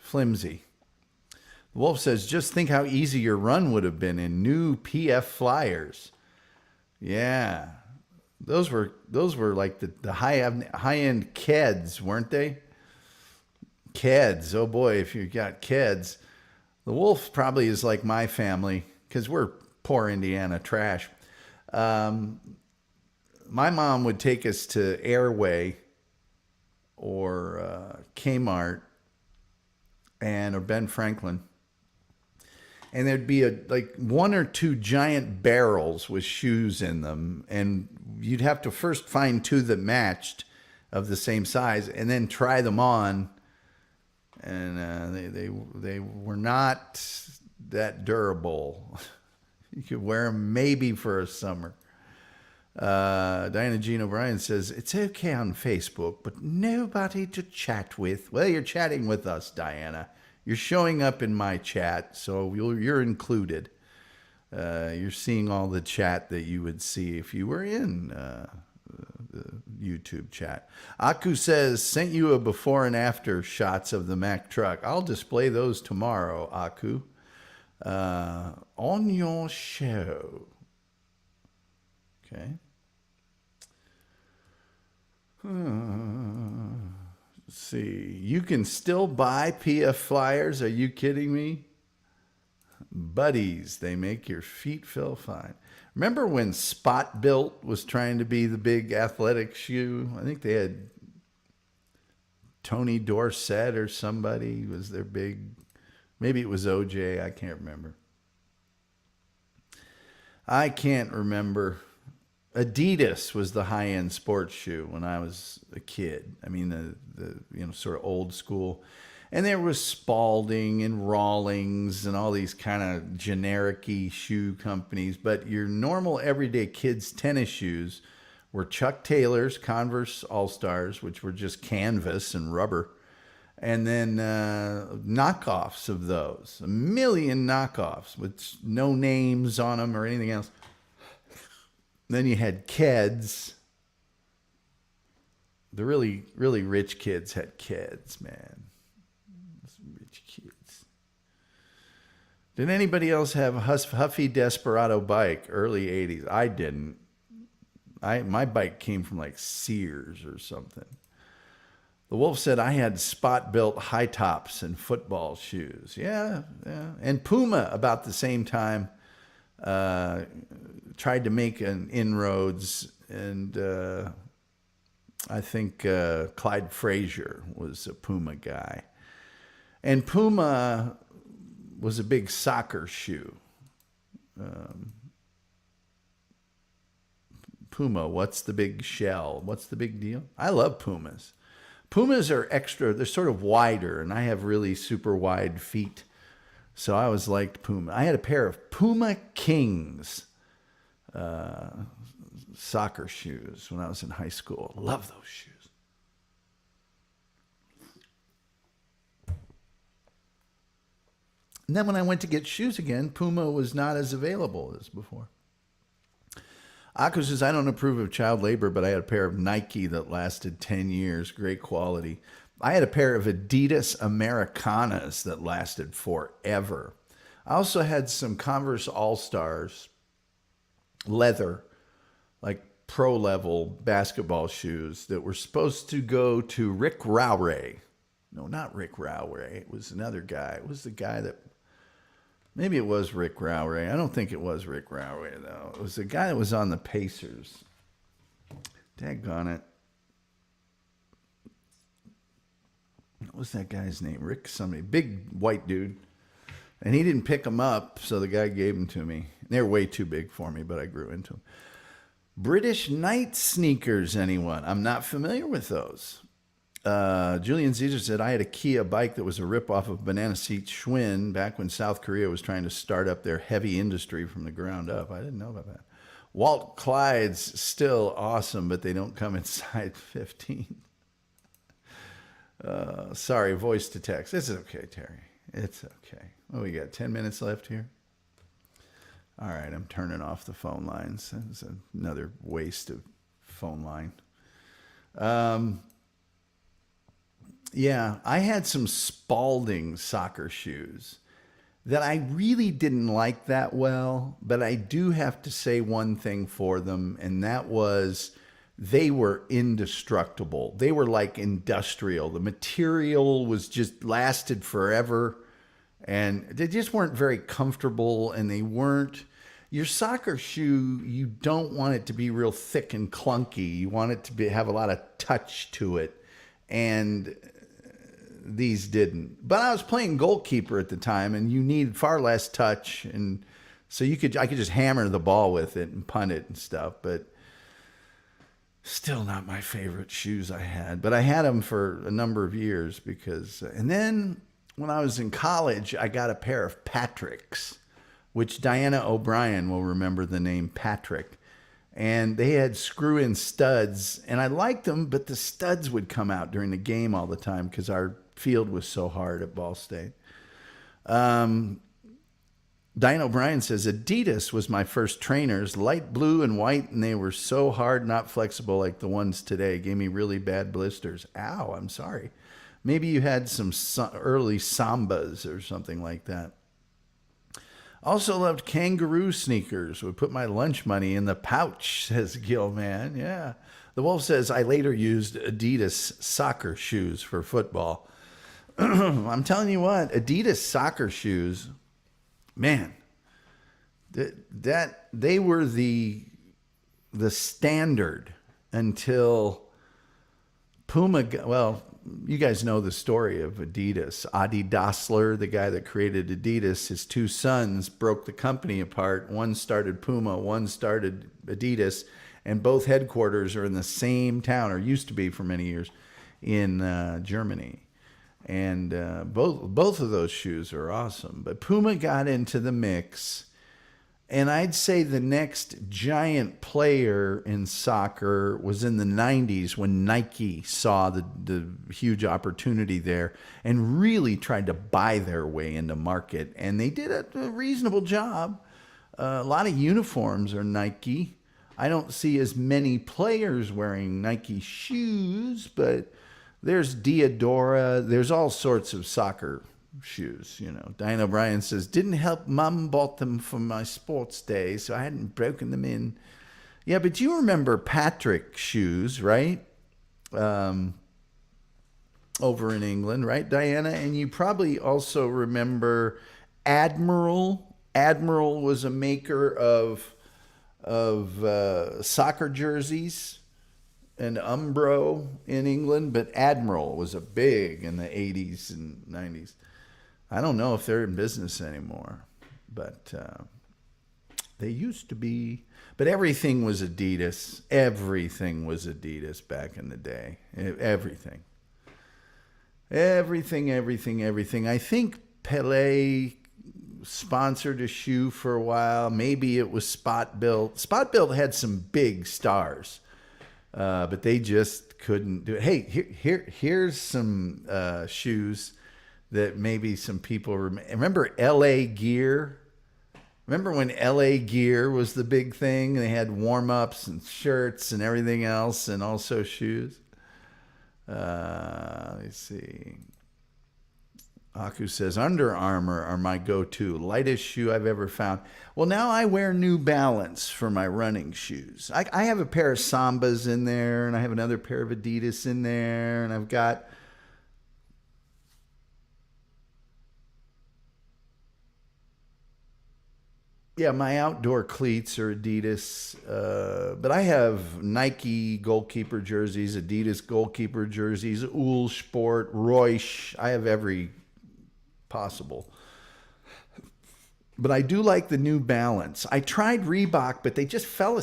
Flimsy. The Wolf says, just think how easy your run would have been in new PF flyers. Yeah. Those were like the high-end Keds, weren't they? Keds. Oh boy, if you got Keds. The Wolf probably is like my family, because we're poor Indiana trash. My mom would take us to Airway or Kmart or Ben Franklin. And there'd be like one or two giant barrels with shoes in them. And you'd have to first find two that matched of the same size and then try them on. And they were not that durable. You could wear them maybe for a summer. Diana Jean O'Brien says, it's okay on Facebook, but nobody to chat with. Well, you're chatting with us, Diana. You're showing up in my chat, so you're included. You're seeing all the chat that you would see if you were in the YouTube chat. Aku says, sent you a before and after shots of the Mack truck. I'll display those tomorrow, Aku. On your show. Okay. Let's see. You can still buy PF flyers. Are you kidding me? Buddies, they make your feet feel fine. Remember when Spot Built was trying to be the big athletic shoe? I think they had Tony Dorsett or somebody was their big. Maybe it was OJ. I can't remember. Adidas was the high-end sports shoe when I was a kid. I mean, the sort of old school. And there was Spalding and Rawlings and all these kind of generic-y shoe companies. But your normal everyday kids' tennis shoes were Chuck Taylor's Converse All-Stars, which were just canvas and rubber. And then knockoffs of those. A million knockoffs with no names on them or anything else. Then you had Keds. The really, really rich kids had Keds, man. Rich kids. Did anybody else have a Huffy Desperado bike, early 80s? I didn't. My bike came from like Sears or something. The Wolf said I had Spot-Built high tops and football shoes. Yeah. And Puma about the same time tried to make an inroads, and I think Clyde Frazier was a Puma guy. And Puma was a big soccer shoe. Puma, what's the big shell? What's the big deal? I love Pumas. Pumas are extra, they're sort of wider, and I have really super wide feet. So I always liked Puma. I had a pair of Puma Kings soccer shoes when I was in high school. Love those shoes. And then when I went to get shoes again, Puma was not as available as before. Akko says, I don't approve of child labor, but I had a pair of Nike that lasted 10 years. Great quality. I had a pair of Adidas Americanas that lasted forever. I also had some Converse All-Stars, leather, like pro level basketball shoes that were supposed to go to Rick Rowray. No, not Rick Rowray. It was another guy. It was the guy that, maybe it was Rick Rowray. I don't think it was Rick Rowray, though. It was the guy that was on the Pacers. Daggone it. What was that guy's name? Rick somebody. Big white dude. And he didn't pick them up, so the guy gave them to me. They were way too big for me, but I grew into them. British Knight sneakers, anyone? I'm not familiar with those. Julian Caesar said, I had a Kia bike that was a ripoff of Banana Seat Schwinn back when South Korea was trying to start up their heavy industry from the ground up. I didn't know about that. Walt Clyde's still awesome, but they don't come in size 15. Sorry, voice to text. It's okay, Terry. It's okay. Oh, we got 10 minutes left here. All right, I'm turning off the phone lines. That's another waste of phone line. Yeah, I had some Spalding soccer shoes that I really didn't like that well, but I do have to say one thing for them, and that was they were indestructible. They were like industrial. The material was just lasted forever, and they just weren't very comfortable, and they weren't. Your soccer shoe, you don't want it to be real thick and clunky. You want it to have a lot of touch to it, and these didn't. But I was playing goalkeeper at the time, and you need far less touch, and so I could just hammer the ball with it and punt it and stuff. But still not my favorite shoes I had. But I had them for a number of years because. And then when I was in college, I got a pair of Patricks, which Diana O'Brien will remember the name Patrick. And they had screw-in studs, and I liked them, but the studs would come out during the game all the time because our field was so hard at Ball State. Diana O'Brien says, Adidas was my first trainers, light blue and white, and they were so hard, not flexible like the ones today. Gave me really bad blisters. Ow, I'm sorry. Maybe you had some early Sambas or something like that. Also loved kangaroo sneakers. Would put my lunch money in the pouch, says Gilman. Yeah. The Wolf says, I later used Adidas soccer shoes for football. I'm telling you what, Adidas soccer shoes, man, that they were the standard until Puma, well, you guys know the story of Adidas. Adi Dassler, the guy that created Adidas, his two sons broke the company apart. One started Puma, one started Adidas, and both headquarters are in the same town, or used to be for many years, in Germany. And both of those shoes are awesome. But Puma got into the mix. And I'd say the next giant player in soccer was in the 90s when Nike saw the huge opportunity there and really tried to buy their way into market. And they did a reasonable job. A lot of uniforms are Nike. I don't see as many players wearing Nike shoes, but there's Diadora. There's all sorts of soccer shoes, you know. Diana O'Brien says, didn't help, Mum bought them for my sports day, so I hadn't broken them in. Yeah, but you remember Patrick shoes, right? Over in England, right, Diana? And you probably also remember Admiral. Admiral was a maker of soccer jerseys, and Umbro in England, but Admiral was a big in the 80s and 90s. I don't know if they're in business anymore, but they used to be. But everything was Adidas. Everything was Adidas back in the day. Everything. Everything. I think Pelé sponsored a shoe for a while. Maybe it was Spot Built. Spot Built had some big stars, but they just couldn't do it. Hey, here's some shoes that maybe some people remember. LA Gear. Remember when LA Gear was the big thing? They had warm-ups and shirts and everything else, and also shoes. Let's see. Aku says, Under Armour are my go-to. Lightest shoe I've ever found. Well, now I wear New Balance for my running shoes. I have a pair of Sambas in there, and I have another pair of Adidas in there, and I've got... Yeah, my outdoor cleats are Adidas, but I have Nike goalkeeper jerseys, Adidas goalkeeper jerseys, Uhl Sport, Reusch. I have every possible. But I do like the New Balance. I tried Reebok, but they just fell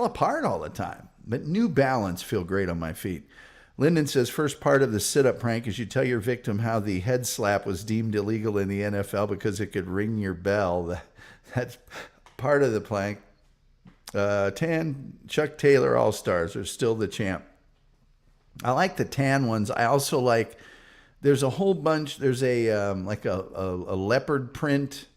apart all the time. But New Balance feel great on my feet. Lyndon says, first part of the sit-up prank is you tell your victim how the head slap was deemed illegal in the NFL because it could ring your bell. That's part of the plank. Tan Chuck Taylor All-Stars are still the champ. I like the tan ones. I also like, there's a whole bunch. There's a like a leopard print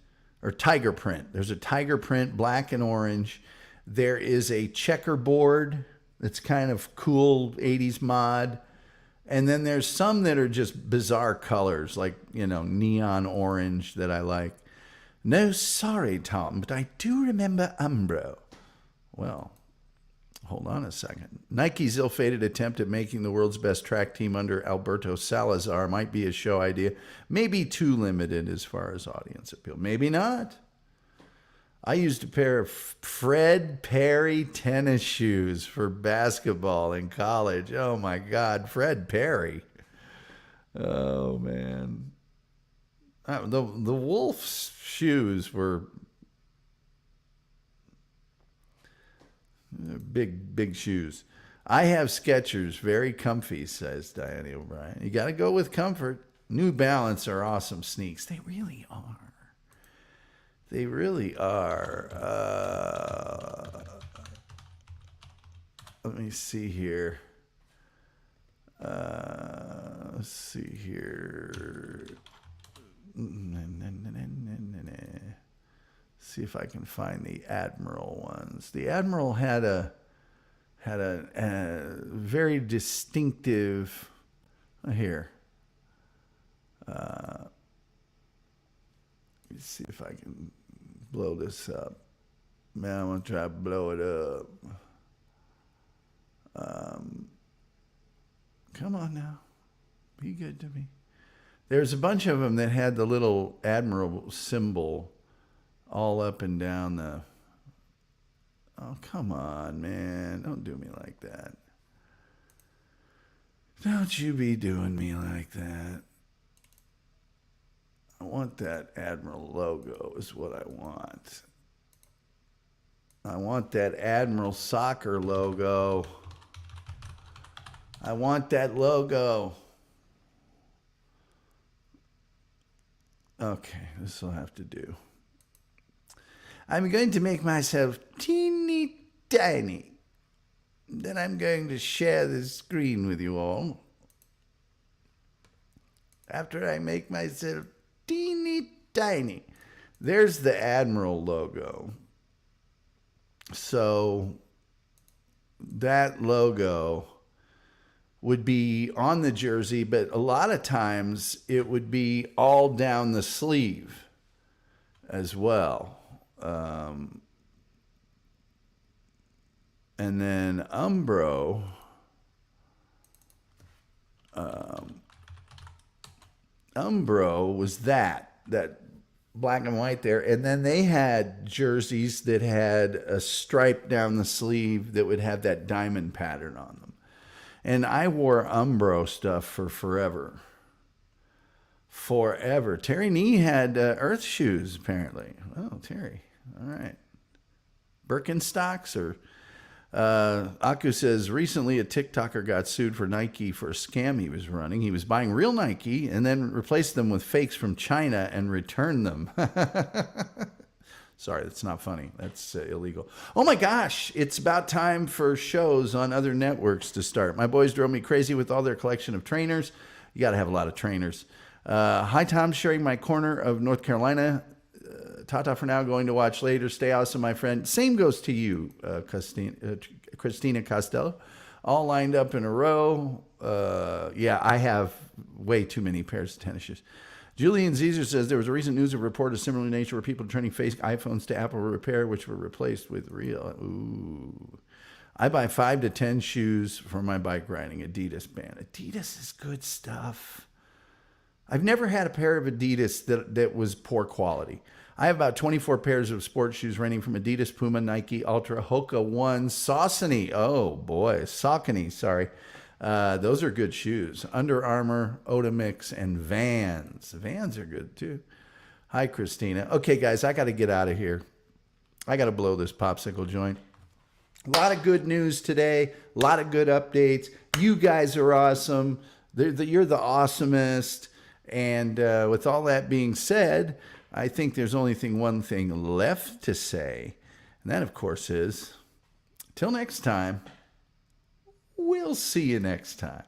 or tiger print. There's a tiger print, black and orange. There is a checkerboard that's kind of cool 80s mod. And then there's some that are just bizarre colors, like, neon orange that I like. No, sorry, Tom, but I do remember Umbro. Well, hold on a second. Nike's ill-fated attempt at making the world's best track team under Alberto Salazar might be a show idea. Maybe too limited as far as audience appeal. Maybe not. I used a pair of Fred Perry tennis shoes for basketball in college. Oh, my God. Fred Perry. Oh, man. The Wolf's shoes were big shoes. I have Skechers, very comfy, says Diane O'Brien. You got to go with comfort. New Balance are awesome sneaks. They really are. They really are. Let me see here. Let's see here. See if I can find the Admiral ones. The Admiral had a very distinctive here. Let's see if I can blow this up. Man, I'm gonna try to blow it up. Come on now, be good to me. There's a bunch of them that had the little Admiral symbol all up and down the... Oh, come on, man. Don't do me like that. Don't you be doing me like that. I want that Admiral logo is what I want. I want that Admiral soccer logo. I want that logo. Okay, this will have to do. I'm going to make myself teeny tiny. Then I'm going to share the screen with you all. After I make myself teeny tiny. There's the Admiral logo. So that logo would be on the jersey, but a lot of times it would be all down the sleeve as well. And then Umbro, Umbro was that black and white there. And then they had jerseys that had a stripe down the sleeve that would have that diamond pattern on them. And I wore Umbro stuff for forever. Forever. Terry Nee had Earth shoes, apparently. Oh, Terry. All right. Birkenstocks or... Aku says, recently a TikToker got sued for Nike for a scam he was running. He was buying real Nike and then replaced them with fakes from China and returned them. Sorry, that's not funny. That's illegal. Oh my gosh, it's about time for shows on other networks to start. My boys drove me crazy with all their collection of trainers. You got to have a lot of trainers. Hi, Tom, sharing my corner of North Carolina. Tata for now, going to watch later. Stay awesome, my friend. Same goes to you, Christina Costello. All lined up in a row. Yeah, I have way too many pairs of tennis shoes. Julian Caesar says there was a recent news report of similar nature where people turning fake iPhones to Apple repair, which were replaced with real. Ooh. I buy 5 to 10 shoes for my bike riding. Adidas band. Adidas is good stuff. I've never had a pair of Adidas that was poor quality. I have about 24 pairs of sports shoes ranging from Adidas, Puma, Nike, Ultra, Hoka One, Saucony. Oh boy, Saucony, sorry. Those are good shoes. Under Armour, Otomix, and Vans. Vans are good too. Hi, Christina. Okay, guys, I got to get out of here. I got to blow this popsicle joint. A lot of good news today. A lot of good updates. You guys are awesome. You're the awesomest. And with all that being said, I think there's only one thing left to say. And that, of course, is till next time. We'll see you next time.